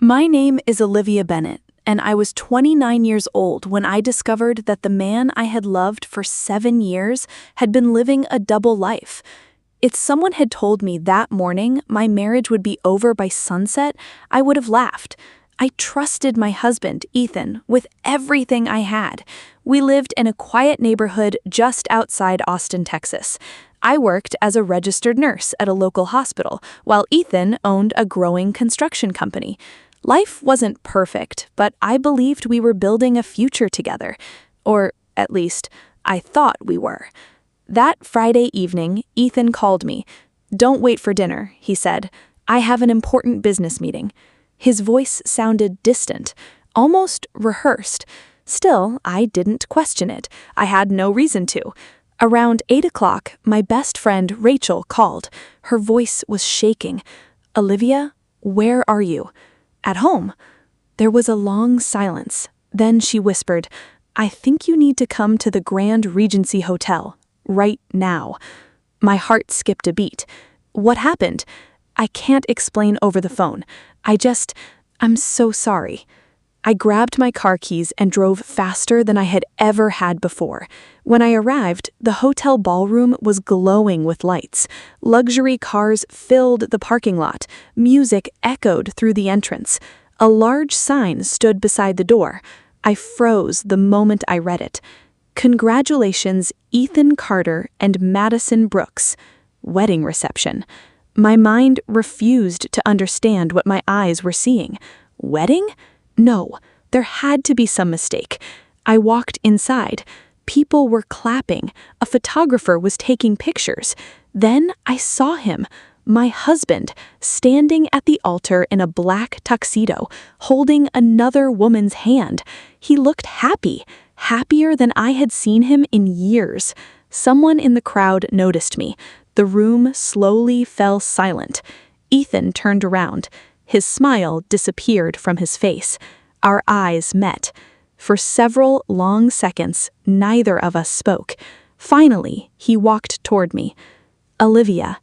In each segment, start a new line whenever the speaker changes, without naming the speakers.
My name is Olivia Bennett, and I was 29 years old when I discovered that the man I had loved for 7 years had been living a double life. If someone had told me that morning my marriage would be over by sunset, I would have laughed. I trusted my husband, Ethan, with everything I had. We lived in a quiet neighborhood just outside Austin, Texas. I worked as a registered nurse at a local hospital, while Ethan owned a growing construction company. Life wasn't perfect, but I believed we were building a future together. Or, at least, I thought we were. That Friday evening, Ethan called me. "Don't wait for dinner," he said. "I have an important business meeting." His voice sounded distant, almost rehearsed. Still, I didn't question it. I had no reason to. Around 8 o'clock, my best friend Rachel called. Her voice was shaking. "Olivia, where are you?" "At home." There was a long silence. Then she whispered, "I think you need to come to the Grand Regency Hotel, right now." My heart skipped a beat. "What happened?" "I can't explain over the phone. I'm so sorry." I grabbed my car keys and drove faster than I had ever had before. When I arrived, the hotel ballroom was glowing with lights. Luxury cars filled the parking lot. Music echoed through the entrance. A large sign stood beside the door. I froze the moment I read it. "Congratulations, Ethan Carter and Madison Brooks. Wedding reception." My mind refused to understand what my eyes were seeing. Wedding? No, there had to be some mistake. I walked inside. People were clapping. A photographer was taking pictures. Then I saw him, my husband, standing at the altar in a black tuxedo, holding another woman's hand. He looked happy, happier than I had seen him in years. Someone in the crowd noticed me. The room slowly fell silent. Ethan turned around. His smile disappeared from his face. Our eyes met. For several long seconds, neither of us spoke. Finally, he walked toward me. "Olivia."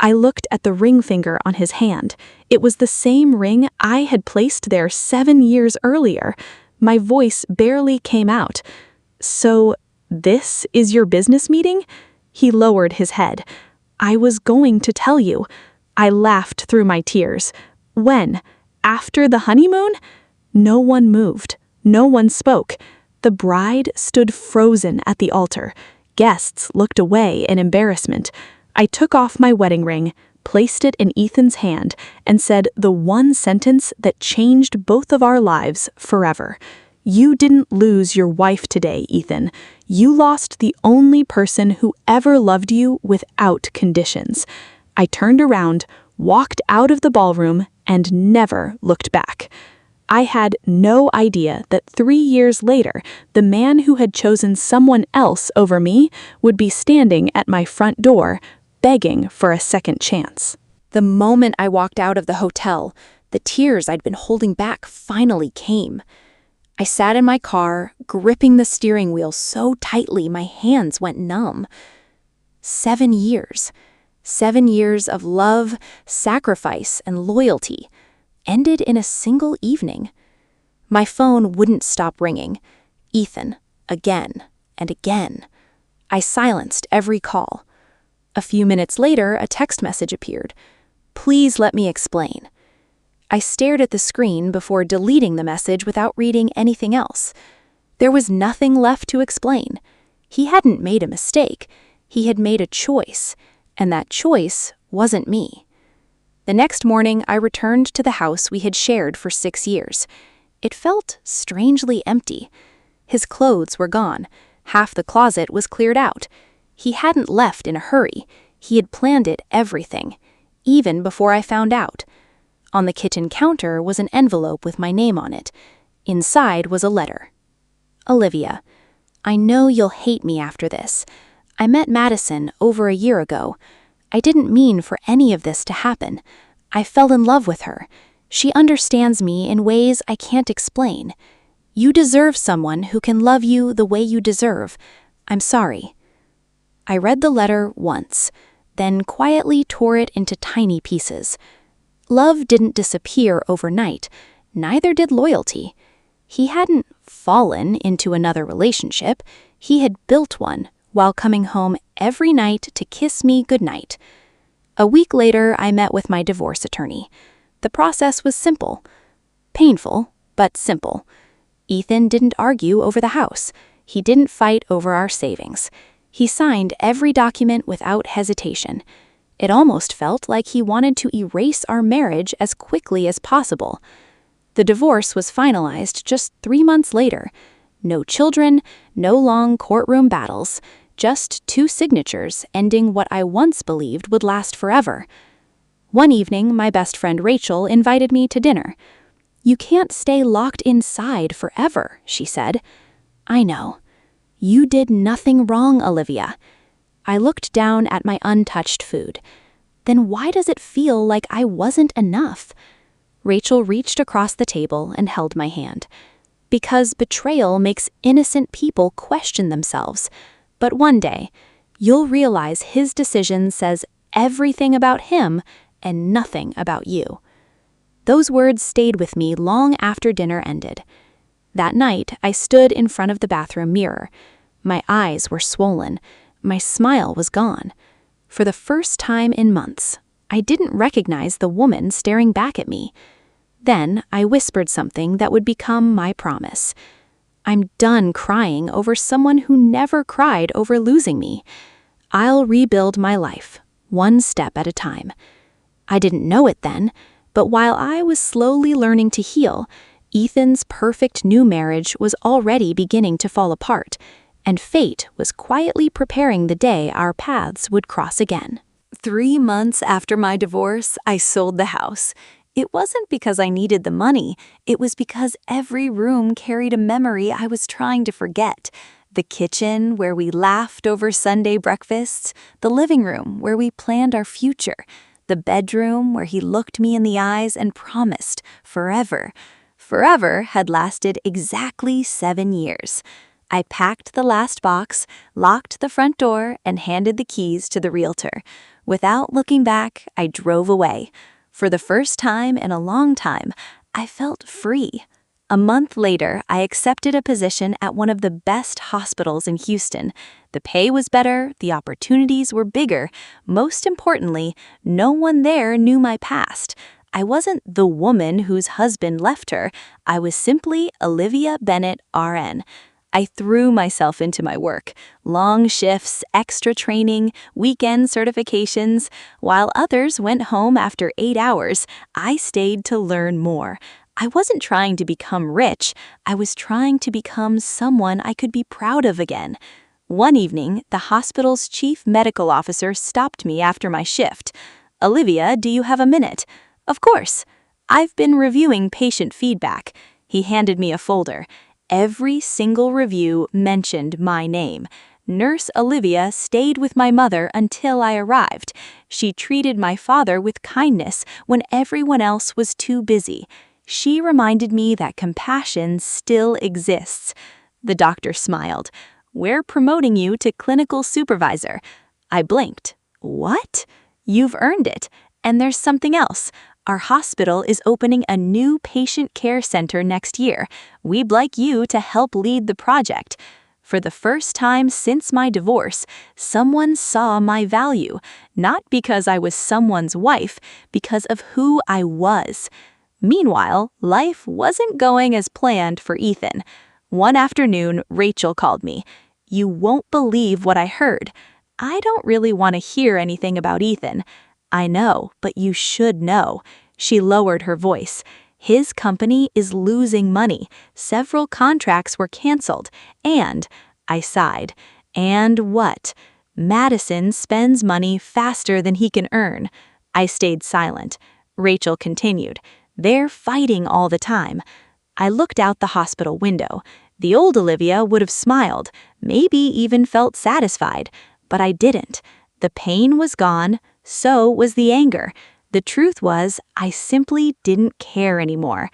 I looked at the ring finger on his hand. It was the same ring I had placed there 7 years earlier. My voice barely came out. "So, this is your business meeting?" He lowered his head. "I was going to tell you." I laughed through my tears. "When? After the honeymoon?" No one moved. No one spoke. The bride stood frozen at the altar. Guests looked away in embarrassment. I took off my wedding ring, placed it in Ethan's hand, and said the one sentence that changed both of our lives forever. "You didn't lose your wife today, Ethan. You lost the only person who ever loved you without conditions." I turned around, walked out of the ballroom, and never looked back. I had no idea that 3 years later, the man who had chosen someone else over me would be standing at my front door, begging for a second chance. The moment I walked out of the hotel, the tears I'd been holding back finally came. I sat in my car, gripping the steering wheel so tightly my hands went numb. 7 years. 7 years of love, sacrifice, and loyalty ended in a single evening. My phone wouldn't stop ringing. Ethan, again and again. I silenced every call. A few minutes later, a text message appeared. "Please let me explain." I stared at the screen before deleting the message without reading anything else. There was nothing left to explain. He hadn't made a mistake. He had made a choice, and that choice wasn't me. The next morning, I returned to the house we had shared for 6 years. It felt strangely empty. His clothes were gone. Half the closet was cleared out. He hadn't left in a hurry. He had planned it everything, even before I found out. On the kitchen counter was an envelope with my name on it. Inside was a letter. "Olivia, I know you'll hate me after this. I met Madison over a year ago. I didn't mean for any of this to happen. I fell in love with her. She understands me in ways I can't explain. You deserve someone who can love you the way you deserve. I'm sorry." I read the letter once, then quietly tore it into tiny pieces. Love didn't disappear overnight. Neither did loyalty. He hadn't fallen into another relationship. He had built one while coming home every night to kiss me goodnight. A week later, I met with my divorce attorney. The process was simple. Painful, but simple. Ethan didn't argue over the house. He didn't fight over our savings. He signed every document without hesitation. It almost felt like he wanted to erase our marriage as quickly as possible. The divorce was finalized just 3 months later. No children, no long courtroom battles, just 2 signatures ending what I once believed would last forever. One evening, my best friend Rachel invited me to dinner. "You can't stay locked inside forever," she said. "I know. You did nothing wrong, Olivia." I looked down at my untouched food. Then why does it feel like I wasn't enough? Rachel reached across the table and held my hand. Because betrayal makes innocent people question themselves. But one day, you'll realize his decision says everything about him and nothing about you. Those words stayed with me long after dinner ended. That night, I stood in front of the bathroom mirror. My eyes were swollen. My smile was gone. For the first time in months, I didn't recognize the woman staring back at me. Then I whispered something that would become my promise. I'm done crying over someone who never cried over losing me. I'll rebuild my life, one step at a time. I didn't know it then, but while I was slowly learning to heal, Ethan's perfect new marriage was already beginning to fall apart, and fate was quietly preparing the day our paths would cross again. 3 months after my divorce, I sold the house. It wasn't because I needed the money. It was because every room carried a memory I was trying to forget. The kitchen, where we laughed over Sunday breakfasts. The living room, where we planned our future. The bedroom, where he looked me in the eyes and promised forever. Forever had lasted exactly 7 years. I packed the last box, locked the front door, and handed the keys to the realtor. Without looking back, I drove away. For the first time in a long time, I felt free. A month later, I accepted a position at one of the best hospitals in Houston. The pay was better, the opportunities were bigger. Most importantly, no one there knew my past. I wasn't the woman whose husband left her. I was simply Olivia Bennett, RN. I threw myself into my work. Long shifts, extra training, weekend certifications. While others went home after 8 hours, I stayed to learn more. I wasn't trying to become rich. I was trying to become someone I could be proud of again. One evening, the hospital's chief medical officer stopped me after my shift. "Olivia, do you have a minute?" "Of course." "I've been reviewing patient feedback." He handed me a folder. Every single review mentioned my name. Nurse Olivia stayed with my mother until I arrived. She treated my father with kindness when everyone else was too busy. She reminded me that compassion still exists. The doctor smiled. "We're promoting you to clinical supervisor." I blinked. "What?" "You've earned it. And there's something else. Our hospital is opening a new patient care center next year. We'd like you to help lead the project." For the first time since my divorce, someone saw my value, not because I was someone's wife, because of who I was. Meanwhile, life wasn't going as planned for Ethan. One afternoon, Rachel called me. "You won't believe what I heard." "I don't really want to hear anything about Ethan." "I know, but you should know." She lowered her voice. "His company is losing money. Several contracts were canceled. And," I sighed, "and what? Madison spends money faster than he can earn." I stayed silent. Rachel continued. "They're fighting all the time." I looked out the hospital window. The old Olivia would have smiled, maybe even felt satisfied, but I didn't. The pain was gone. So was the anger. The truth was, I simply didn't care anymore.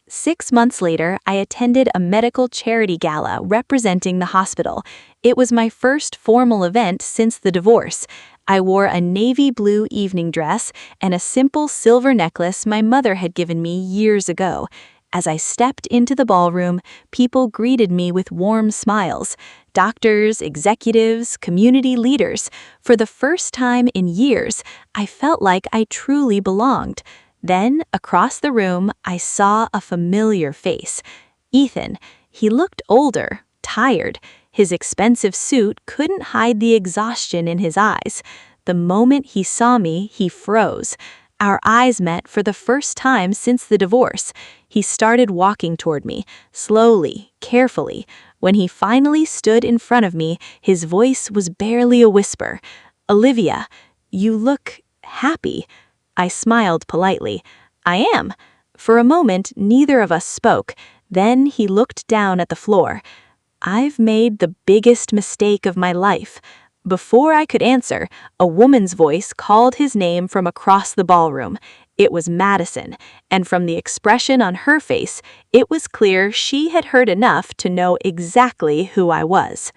6 months later, I attended a medical charity gala representing the hospital. It was my first formal event since the divorce. I wore a navy blue evening dress and a simple silver necklace my mother had given me years ago. As I stepped into the ballroom, people greeted me with warm smiles. Doctors, executives, community leaders. For the first time in years, I felt like I truly belonged. Then, across the room, I saw a familiar face. Ethan. He looked older, tired. His expensive suit couldn't hide the exhaustion in his eyes. The moment he saw me, he froze. Our eyes met for the first time since the divorce. He started walking toward me, slowly, carefully. When he finally stood in front of me, his voice was barely a whisper. "Olivia, you look happy." I smiled politely. "I am." For a moment, neither of us spoke. Then he looked down at the floor. "I've made the biggest mistake of my life." Before I could answer, a woman's voice called his name from across the ballroom. It was Madison, and from the expression on her face, it was clear she had heard enough to know exactly who I was.